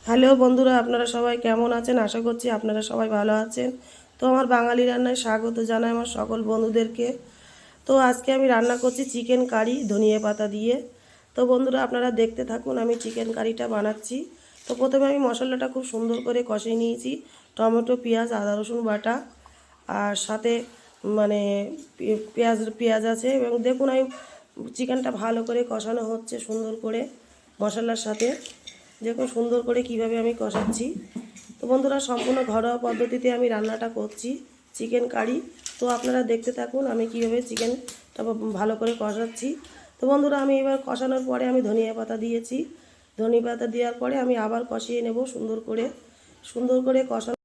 Hello বন্ধুরা, আপনারা সবাই কেমন আছেন? আশা করছি আপনারা সবাই ভালো আছেন। তো আমার বাঙালি রান্নায় স্বাগত জানাই আমার সকল বন্ধুদেরকে। তো আজকে আমি রান্না করছি চিকেন কারি ধনিয়া পাতা দিয়ে। তো বন্ধুরা আপনারা দেখতে থাকুন আমি চিকেন কারিটা বানাচ্ছি। তো প্রথমে আমি মশলাটা খুব সুন্দর করে কষিয়ে নিয়েছি, টমেটো, পেঁয়াজ, আদা রসুন বাটা, আর সাথে মানে পেঁয়াজ আছে। এবং দেখুন আমি চিকেনটা ভালো করে কষানো হচ্ছে সুন্দর করে মশলার সাথে। দেখুন সুন্দর করে কিভাবে আমি কষাচ্ছি। তো বন্ধুরা সম্পূর্ণ ঘরোয়া পদ্ধতিতে আমি রান্নাটা করছি চিকেন কারি। তো আপনারা দেখতে থাকুন আমি কীভাবে চিকেনটা ভালো করে কষাচ্ছি। তো বন্ধুরা আমি এবার কষানোর পরে আমি ধনিয়া পাতা দিয়েছি। ধনিয়া পাতা দেওয়ার পরে আমি আবার কষিয়ে নেব সুন্দর করে কষানো।